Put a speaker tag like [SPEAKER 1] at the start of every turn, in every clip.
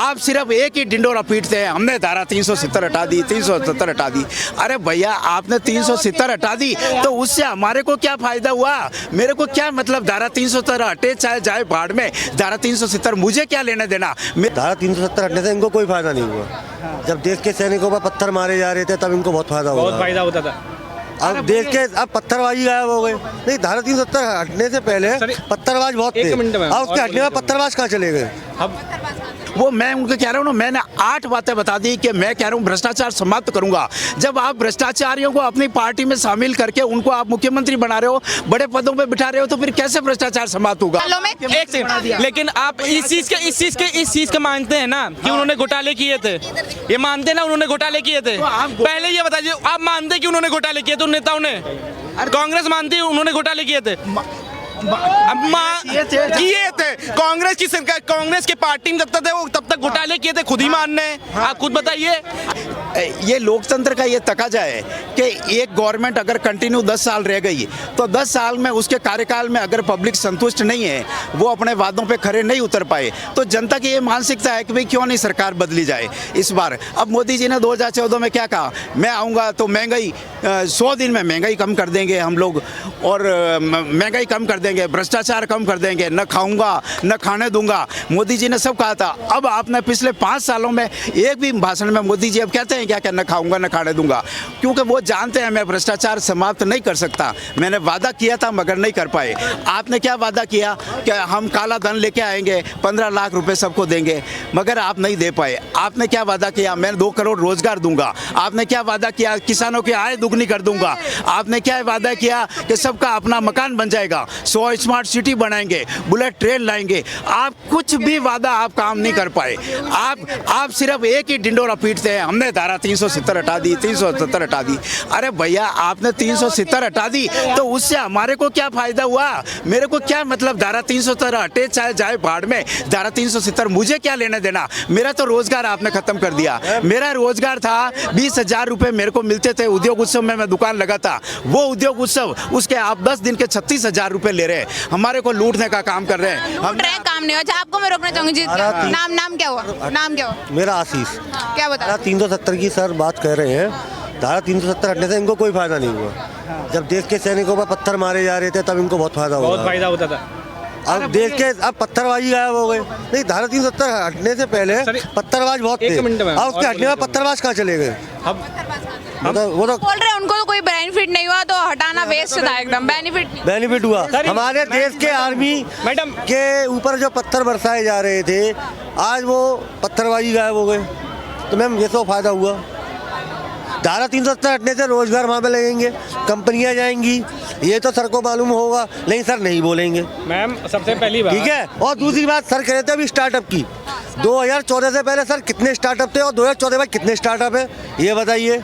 [SPEAKER 1] आप सिर्फ एक ही डिंडोरा पीटते हैं, हमने धारा 370 हटा दी, 370 हटा दी। अरे भैया आपने 370 हटा दी तो उससे हमारे को क्या फायदा हुआ? मेरे को क्या मतलब धारा 370 हटे चाहे जाए भाड़ में, धारा 370 मुझे क्या लेने देना?
[SPEAKER 2] धारा 370 हटने से इनको कोई फायदा नहीं हुआ। जब देश के सैनिकों पर पत्थर मारे जा रहे थे तब इनको बहुत फायदा हुआ,
[SPEAKER 3] बहुत फायदा होता था।
[SPEAKER 2] अब देश के अब पत्थरबाजी गायब हो गए। नहीं, धारा 370 हटने से पहले पत्थरबाज बहुत थे, अब उसके हटने में पत्थरबाज कहाँ चले गए?
[SPEAKER 3] अब
[SPEAKER 1] वो मैं उनको कह रहा हूँ ना, मैंने 8 बातें बता दी कि मैं कह रहा हूँ भ्रष्टाचार समाप्त करूंगा। जब आप भ्रष्टाचारियों को अपनी पार्टी में शामिल करके उनको आप मुख्यमंत्री बना रहे हो, बड़े पदों पे बिठा रहे हो, तो फिर कैसे भ्रष्टाचार समाप्त होगा?
[SPEAKER 4] एक सेकंड, लेकिन आप इस चीज के मानते हैं ना कि उन्होंने घोटाले किए थे? ये मानते हैं ना उन्होंने घोटाले किए थे? पहले ये बताइए, आप मानते हैं कि उन्होंने घोटाले किए थे उन नेताओं ने? कांग्रेस मानती है उन्होंने घोटाले किए थे? किए थे। कांग्रेस की सरकार, कांग्रेस के पार्टी में जब तक थे वो तब तक घोटाले किए थे, खुद ही मानने हैं। आप खुद बताइए।
[SPEAKER 1] ये लोकतंत्र का ये तकाजा है कि एक गवर्नमेंट अगर कंटिन्यू 10 साल रह गई तो 10 साल में उसके कार्यकाल में अगर पब्लिक संतुष्ट नहीं है, वो अपने वादों पे खरे नहीं उतर पाए, तो जनता की ये मानसिकता है कि भाई क्यों नहीं सरकार बदली जाए इस बार। अब मोदी जी ने 2014 में क्या कहा? मैं आऊँगा तो महंगाई 100 दिन में महंगाई कम कर देंगे हम लोग, और महंगाई कम कर देंगे, भ्रष्टाचार कम कर देंगे, न खाऊंगा न खाने दूंगा। मोदी जी ने सब कहा था। अब आपने पिछले 5 सालों में एक भी भाषण में मोदी जी अब कहते हैं क्या न खाऊंगा न खाने दूंगा? क्योंकि वो जानते हैं मैं भ्रष्टाचार समाप्त नहीं कर सकता। मैंने वादा किया था मगर नहीं कर पाए। आपने क्या वादा किया कि हम काला धन लेके आएंगे, 15 लाख रुपए सबको देंगे, मगर आप नहीं दे पाए। आपने क्या वादा किया? मैं 2 करोड़ रोजगार दूंगा। आपने क्या वादा किया? किसानों की आय दुगनी कर दूंगा। आपने क्या वादा किया कि सबका अपना मकान बन जाएगा, 100 स्मार्ट सिटी बनाएंगे, बुलेट ट्रेन लाएंगे। आप कुछ भी वादा आप काम नहीं कर पाए। आप सिर्फ एक ही डिंडोरा पीटते हैं, हमने धारा 370 हटा दी, 370 हटा दी। अरे भैया आपने 370 हटा दी तो उससे हमारे को क्या फायदा हुआ? मेरे को क्या मतलब धारा 370 हटे चाहे जाए भाड़ में, धारा 370 मुझे क्या लेने देना? मेरा तो रोजगार आपने खत्म कर दिया। मेरा रोजगार था 20,000 रुपए मेरे को मिलते थे, उद्योग उत्सव में मैं दुकान लगाता। वो उद्योग उत्सव उसके आप 10 दिन के 36,000 रुपए ले रहे हैं, हमारे को लूटने का काम कर रहे हैं। हम
[SPEAKER 5] काम नहीं हो। आपको मैं रोकना चाहूंगी। नाम क्या हुआ? नाम क्या हुआ?
[SPEAKER 2] मेरा आशीष।
[SPEAKER 5] क्या बता?
[SPEAKER 2] 370 की सर बात कर रहे हैं। धारा 370 हटने से इनको कोई फायदा नहीं हुआ। जब देश के सैनिकों पर पत्थर मारे जा रहे थे तब इनको बहुत फायदा हुआ,
[SPEAKER 3] बहुत फायदा होता था।
[SPEAKER 2] अब देश के अब पत्थरबाजी गायब हो गए। नहीं, धारा 370 हटने से पहले पत्थरबाज बहुत थे, अब उसके हटने में पत्थरबाज कहाँ चले गए?
[SPEAKER 3] अब
[SPEAKER 2] वो तो
[SPEAKER 5] बोल रहे हैं उनको तो कोई बेनिफिट नहीं हुआ, तो हटाना वेस्ट था एकदम।
[SPEAKER 2] बेनिफिट हुआ। हमारे देश के आर्मी
[SPEAKER 3] मैडम
[SPEAKER 2] के ऊपर जो पत्थर बरसाए जा रहे थे, आज वो पत्थरबाजी गायब हो गए, तो मैम ये तो फायदा हुआ। धारा 370 हटने से रोजगार वहाँ पे लगेंगे, कंपनियां जाएंगी, ये तो सर को मालूम होगा। नहीं सर नहीं बोलेंगे
[SPEAKER 3] मैम, सबसे पहली बात
[SPEAKER 2] ठीक है। और दूसरी बात सर कह रहे थे अभी स्टार्टअप की, 2014 से पहले सर कितने स्टार्टअप थे और 2014 में कितने स्टार्टअप है ये बताइए।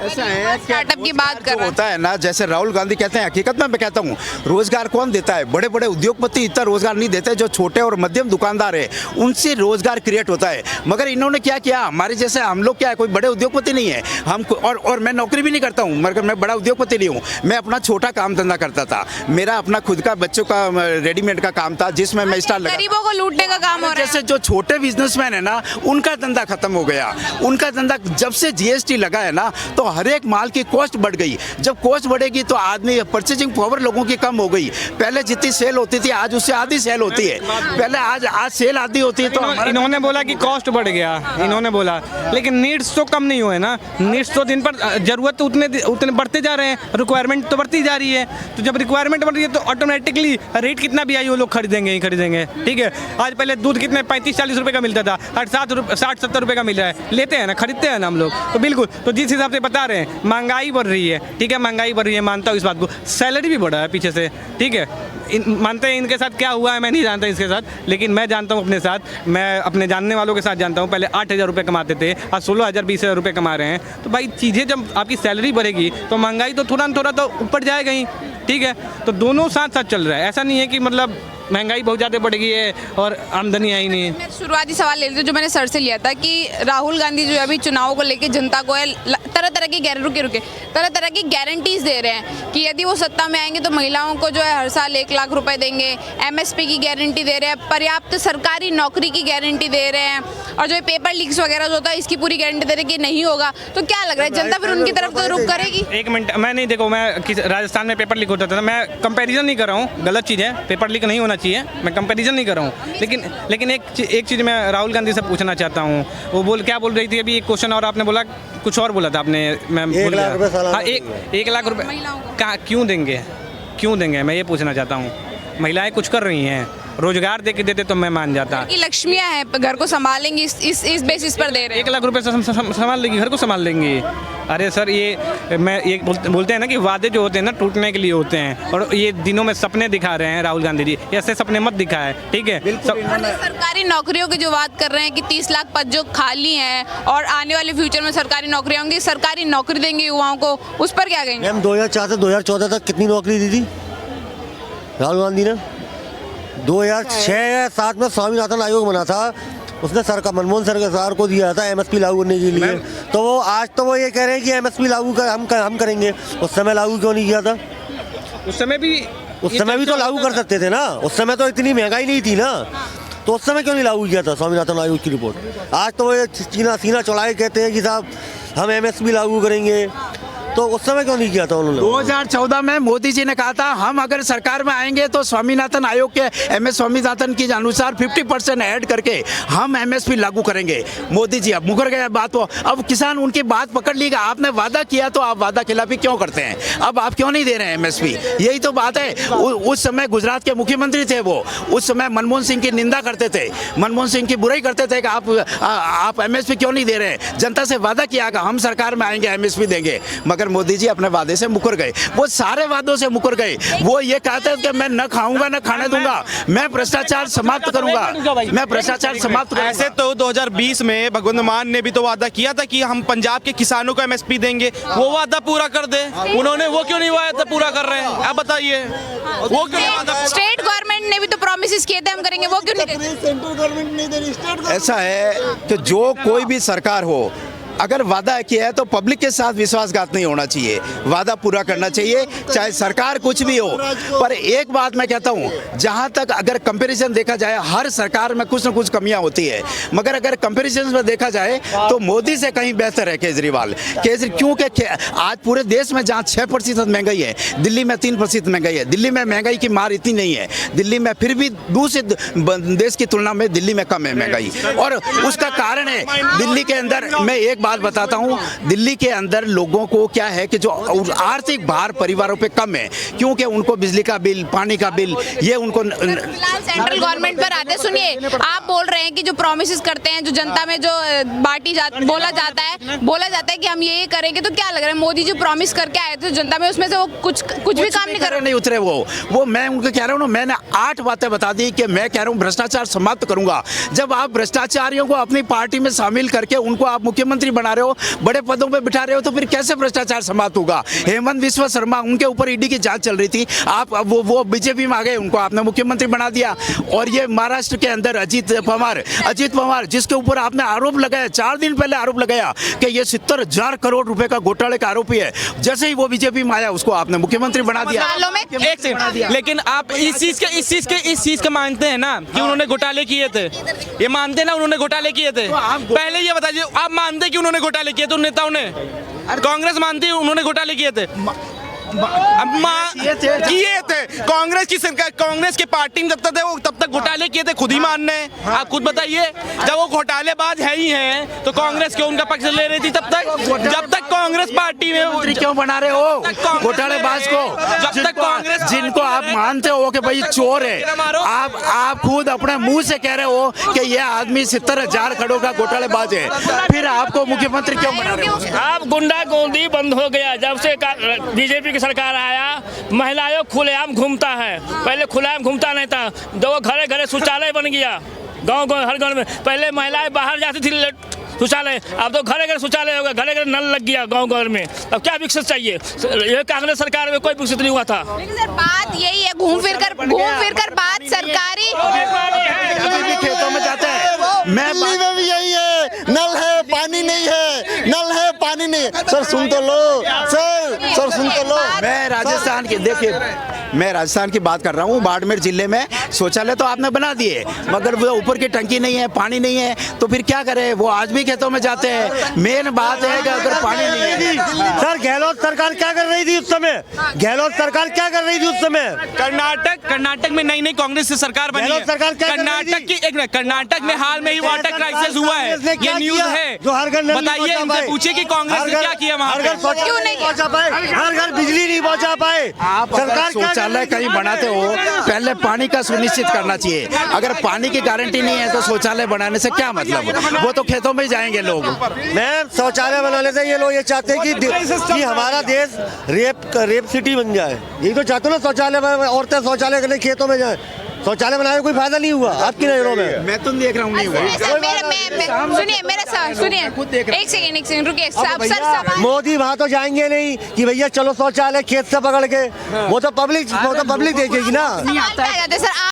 [SPEAKER 1] ऐसा है
[SPEAKER 5] स्टार्टअप की बात कर रहा
[SPEAKER 1] होता है ना, जैसे राहुल गांधी कहते हैं, हकीकत में मैं कहता हूँ रोजगार कौन देता है? बड़े बड़े उद्योगपति इतना रोजगार नहीं देते, जो छोटे और मध्यम दुकानदार है उनसे रोजगार क्रिएट होता है। मगर इन्होंने क्या किया? हमारे जैसे हम लोग क्या है, कोई बड़े उद्योगपति नहीं है हम, और मैं नौकरी भी नहीं करता हूँ, मगर मैं बड़ा उद्योगपति नहीं हूँ। मैं अपना छोटा काम धंधा करता था, मेरा अपना खुद का बच्चों का रेडीमेड का काम था, जिसमें मैं स्टाल लगा।
[SPEAKER 5] गरीबों को लूटने का काम हो रहा है।
[SPEAKER 1] जैसे जो छोटे बिजनेसमैन है ना, उनका धंधा खत्म हो गया। उनका धंधा जब से GST लगा है ना, तो हर एक माल की कॉस्ट बढ़ गई। जब कॉस्ट बढ़ेगी तो आदमी परचेजिंग पावर लोगों की कम हो गई। पहले जितनी सेल होती थी आज उससे आधी सेल होती है। पहले आज सेल आधी होती है। तो
[SPEAKER 3] इन्होंने बोला कि कॉस्ट बढ़ गया, इन्होंने बोला, लेकिन नीड्स तो कम नहीं हुए ना। नीड्स तो दिन पर जरूरत तो उतने बढ़ते जा रहे हैं, रिक्वायरमेंट तो बढ़ती जा रही है। तो जब रिक्वायरमेंट बढ़ रही है तो ऑटोमेटिकली रेट कितना भी आई वो लोग खरीदेंगे ही खरीदेंगे। ठीक है, आज पहले दूध कितने 35-40 रुपये का मिलता था, आज 60-70 रुपये का मिल रहा है। लेते हैं ना, खरीदते हैं ना हम लोग। तो बिल्कुल, तो जिस हिसाब से बता रहे हैं महंगाई बढ़ रही है, ठीक है, महंगाई बढ़ रही है, मानता हूँ इस बात को। सैलरी भी बढ़ा है पीछे से, ठीक है, मानते हैं। इनके साथ क्या हुआ है मैं नहीं जानता इसके साथ, लेकिन मैं जानता हूँ अपने साथ, मैं अपने जानने वालों के साथ जानता हूँ। पहले 8,000 रुपये कमाते थे, आज 16,000-20,000 रुपये कमा रहे हैं। तो भाई चीज़ें जब आपकी सैलरी बढ़ेगी तो महंगाई तो थोड़ा न थोड़ा तो ऊपर जाएगा ही, ठीक है। तो दोनों साथ साथ चल रहा है। ऐसा नहीं है कि मतलब महंगाई बहुत ज़्यादा बढ़ गई है और आमदनी आई नहीं है।
[SPEAKER 5] मैं शुरुआती सवाल ले लेती हूँ जो मैंने सर से लिया था कि राहुल गांधी जो है अभी चुनाव को लेके जनता को है तरह तरह की तरह तरह की गारंटीज दे रहे हैं कि यदि वो सत्ता में आएंगे तो महिलाओं को जो है हर साल 1 लाख रुपए देंगे, एमएसपी की गारंटी दे रहे हैं, पर्याप्त सरकारी नौकरी की गारंटी दे रहे हैं, और जो ये पेपर लीक्स वगैरह जो होता है इसकी पूरी गारंटी दे रहे हैं कि नहीं होगा। तो क्या लग रहा है जनता फिर उनकी तरफ तो रुख करेगी?
[SPEAKER 3] एक मिनट, मैं नहीं, देखो मैं राजस्थान में पेपर लीक होता था, मैं कंपैरिजन नहीं कर रहा हूँ, गलत चीज़ है, पेपर लीक नहीं होना चाहिए, मैं कंपैरिजन नहीं कर रहा हूँ। लेकिन एक चीज़ मैं राहुल गांधी से पूछना चाहता हूँ, वो क्या बोल रही थी अभी, एक क्वेश्चन और आपने बोला, कुछ और बोला था आपने, मैं भूल गया। हाँ, 1 लाख रुपए क्यों देंगे, मैं ये पूछना चाहता हूँ। महिलाएं कुछ कर रही हैं, रोजगार दे के देते तो मैं मान जाता।
[SPEAKER 5] कि लक्ष्मियां हैं, घर को संभालेंगी, इस बेसिस पर दे रहे हैं।
[SPEAKER 3] 1 लाख रुपए से संभाल लेंगी, घर को संभाल लेंगी। अरे सर, ये बोलते हैं ना कि वादे जो होते हैं ना टूटने के लिए होते हैं, और ये दिनों में सपने दिखा रहे हैं राहुल गांधी जी। ऐसे सपने मत दिखाए, ठीक है।
[SPEAKER 5] सरकारी नौकरियों की जो बात कर रहे हैं कि 30 लाख पद जो खाली हैं और आने वाले फ्यूचर में सरकारी नौकरियां होंगी, सरकारी नौकरी देंगे युवाओं को, उस पर क्या कहेंगे?
[SPEAKER 2] मैम 2004 से 2014 तक कितनी नौकरी दी थी राहुल गांधी ने? 2006 या 7 में स्वामीनाथन आयोग बना था, उसने मनमोहन सरकार को दिया था एमएसपी लागू करने के लिए। तो वो आज तो वो ये कह रहे हैं कि एमएसपी लागू हम करेंगे। उस समय लागू क्यों नहीं किया था?
[SPEAKER 3] उस समय भी
[SPEAKER 2] तो लागू कर सकते थे ना, उस समय तो इतनी महंगाई नहीं थी ना, तो उस समय क्यों नहीं लागू किया था स्वामीनाथन आयोग की रिपोर्ट? आज तो वो सीना चौड़ाए कहते हैं कि साहब हम एमएसपी लागू करेंगे, तो उस समय क्यों नहीं किया था उन्होंने?
[SPEAKER 1] 2014 में मोदी जी ने कहा था हम अगर सरकार में आएंगे तो स्वामीनाथन आयोग के एमएस स्वामीनाथन के अनुसार 50% ऐड करके हम एमएसपी लागू करेंगे। मोदी जी अब मुकर गए बात को, अब किसान उनकी बात पकड़ लीगा। आपने वादा किया तो आप वादा खिलाफी क्यों करते हैं? अब आप क्यों नहीं दे रहे हैं एमएसपी? यही तो बात है। उस समय गुजरात के मुख्यमंत्री थे वो, उस समय मनमोहन सिंह की निंदा करते थे, मनमोहन सिंह की बुराई करते थे कि आप एमएसपी क्यों नहीं दे रहे हैं? जनता से वादा किया कि हम सरकार में आएंगे एमएसपी देंगे, मगर मोदी जी अपने वादे से मुकर गए। वो सारे वादों से मुकर गए। वो ये कहते हैं कि मैं न खाऊंगा न खाने दूंगा, मैं भ्रष्टाचार समाप्त करूंगा, मैं भ्रष्टाचार समाप्त करूंगा।
[SPEAKER 4] ऐसे तो 2020 में भगवंत मान ने भी तो वादा किया था कि हम पंजाब के किसानों को एमएसपी देंगे, वो वादा पूरा कर दे। उन्होंने वो क्यों नहीं वादा पूरा कर रहे हैं? आप बताइए, वो क्यों नहीं वादा?
[SPEAKER 5] स्टेट गवर्नमेंट ने भी तो प्रॉमिसेस किए थे हम करेंगे, वो क्यों नहीं दे रही?
[SPEAKER 2] सेंट्रल गवर्नमेंट नहीं दे रही।
[SPEAKER 1] ऐसा है कि जो कोई भी सरकार हो, अगर वादा किया है तो पब्लिक के साथ विश्वासघात नहीं होना चाहिए, वादा पूरा करना चाहिए, चाहे सरकार कुछ भी हो। पर एक बात मैं कहता हूँ, जहाँ तक अगर कंपैरिजन देखा जाए, हर सरकार में कुछ न कुछ कमियाँ होती है, मगर अगर कंपैरिजन में देखा जाए तो मोदी से कहीं बेहतर है केजरीवाल। क्योंकि आज पूरे देश में जहाँ 6% महंगाई है, दिल्ली में 3% महंगाई है। दिल्ली में महंगाई की मार इतनी नहीं है, दिल्ली में फिर भी दूसरे देश की तुलना में दिल्ली में कम है महंगाई, और उसका कारण है दिल्ली के अंदर, मैं एक बात बताता हूं, दिल्ली के अंदर लोगों को क्या है कि जो आर्थिक भार परिवारों पे कम है, क्योंकि उनको बिजली का बिल, पानी का बिल, ये उनको
[SPEAKER 5] फिलहाल सेंट्रल गवर्नमेंट पर आते। सुनिए, आप बोल रहे हैं कि जो प्रॉमिसेस करते हैं, जो जनता में जो बोला जाता है कि हम ये करेंगे, तो क्या लग रहा है मोदी जी प्रॉमिस करके आए थे जनता में, उसमें से वो कुछ भी काम नहीं कर रहे?
[SPEAKER 1] नहीं उतरे वो मैं उनको कह रहा हूँ ना, मैंने 8 बातें बता दी कि मैं कह रहा हूँ भ्रष्टाचार समाप्त करूंगा। जब आप भ्रष्टाचारियों को अपनी पार्टी में शामिल करके उनको आप मुख्यमंत्री बना रहे हो, बड़े पदों पे बिठा रहे हो, तो फिर कैसे भ्रष्टाचार समाप्त होगा? हेमंत विश्व शर्मा, उनके ऊपर ईडी की जांच चल रही थी, आप वो बीजेपी में आ गए, उनको आपने मुख्यमंत्री बना दिया। और ये महाराष्ट्र के अंदर अजीत पवार जिसके ऊपर आपने आरोप लगाया, 4 दिन पहले आरोप लगाया कि ये 70,000 करोड़ रुपए का घोटाले का आरोपी है, जैसे ही वो बीजेपी में आया उसको आपने मुख्यमंत्री बना दिया।
[SPEAKER 4] एक सेकंड, लेकिन आप इस चीज का मानते हैं ना कि उन्होंने घोटाले किए थे? ये मानते हैं ना उन्होंने घोटाले किए थे? पहले ये बताइए, आप मानते हैं कि उन्होंने घोटाले किए थे उन नेताओं ने? कांग्रेस मानती है उन्होंने घोटाले किए थे? किए थे। कांग्रेस की सरकार, कांग्रेस के पार्टी में जब तक घोटाले किए थे, खुद ही मानने हैं। आप खुद बताइए, जब वो घोटालेबाज है ही हैं, तो कांग्रेस क्यों उनका पक्ष ले रही थी तब तक? जब तक कांग्रेस पार्टी में
[SPEAKER 1] क्यों बना रहे हो घोटालेबाज को?
[SPEAKER 4] जब तक कांग्रेस,
[SPEAKER 1] जिनको आप मानते हो कि भाई चोर है, आप खुद अपने मुंह से कह रहे हो कि ये आदमी 70,000 करोड़ का घोटालेबाज है, फिर आपको मुख्यमंत्री क्यों बना रहे हो?
[SPEAKER 6] आप गुंडागर्दी बंद हो गया जब से बीजेपी की सरकार आया। महिला आयोग खुलेआम घूमता है, पहले खुलेआम घूमता नहीं था। दो घरे घरे शौचालय बन गया, गांव हर गांव में। पहले महिलाएं बाहर जाती थी शौचालय, अब तो घरे घरे शौचालय होगा, घरे घरे नल लग गया गाँव घर में। अब क्या विकसित चाहिए? ये कांग्रेस सरकार में कोई विकसित नहीं हुआ था।
[SPEAKER 5] लेकिन सर बात यही है, घूम फिर कर बात सरकारी
[SPEAKER 1] अभी भी खेतों में जाते हैं। मैं
[SPEAKER 7] दिल्ली में भी यही है, नल है पानी नहीं है, नल है पानी नहीं है। सर सुन तो लो, सर सुन तो लो।
[SPEAKER 1] मैं राजस्थान की, देखिए मैं राजस्थान की बात कर रहा हूँ। बाड़मेर जिले में शौचालय तो आपने बना दिए, मगर वो ऊपर की टंकी नहीं है, पानी नहीं है, तो फिर क्या करें? वो आज भी खेतों में जाते हैं। मेन बात है कि अगर पानी नहीं है।
[SPEAKER 2] सर गहलोत सरकार क्या कर रही थी उस समय? गहलोत सरकार क्या कर रही थी उस समय?
[SPEAKER 4] कर्नाटक में नई कांग्रेस की सरकार बनी है।
[SPEAKER 2] गहलोत सरकार क्या कर रही थी?
[SPEAKER 4] कर्नाटक में हाल में ही वाटर क्राइसिस हुआ है,
[SPEAKER 2] कांग्रेस ने क्या
[SPEAKER 4] ये न्यूज
[SPEAKER 2] किया?
[SPEAKER 4] है।
[SPEAKER 2] जो हर घर नल नहीं
[SPEAKER 4] बताइए,
[SPEAKER 2] पहुंचा
[SPEAKER 4] इनसे
[SPEAKER 2] पाए।
[SPEAKER 4] पूछिए कि कांग्रेस ने क्या किया वहाँ
[SPEAKER 2] हर घर
[SPEAKER 4] पे।
[SPEAKER 2] शौचालय
[SPEAKER 5] क्यों नहीं
[SPEAKER 2] नहीं पहुंचा पाए, हर घर बिजली नहीं पहुंचा पाए।
[SPEAKER 1] आप अगर
[SPEAKER 2] सरकार क्या कर
[SPEAKER 1] शौचालय
[SPEAKER 2] रही थी?
[SPEAKER 1] कहीं बनाते हो, पहले पानी का सुनिश्चित करना चाहिए। अगर पानी की गारंटी नहीं है तो शौचालय बनाने से क्या मतलब? वो तो खेतों में ही जाएंगे लोग।
[SPEAKER 2] मैम शौचालय बनाने से ये लोग ये चाहते हैं कि हमारा देश रेप सिटी बन जाए। यही तो चाहते हो ना, शौचालय में औरतें शौचालय करने खेतों में जाए। शौचालय बनाने का कोई फायदा नहीं हुआ आपकी नजरों में।
[SPEAKER 1] मैं तो देख रहा हूँ नहीं हुआ।
[SPEAKER 5] सुनिए मेरा सवाल सुनिए, एक सेकंड रुकिए। सर सवाल
[SPEAKER 2] मोदी वहाँ तो जाएंगे नहीं कि भैया चलो शौचालय खेत से पकड़ के, वो तो पब्लिक देखेगी ना।
[SPEAKER 5] सवाल पे आ जाते हैं सर।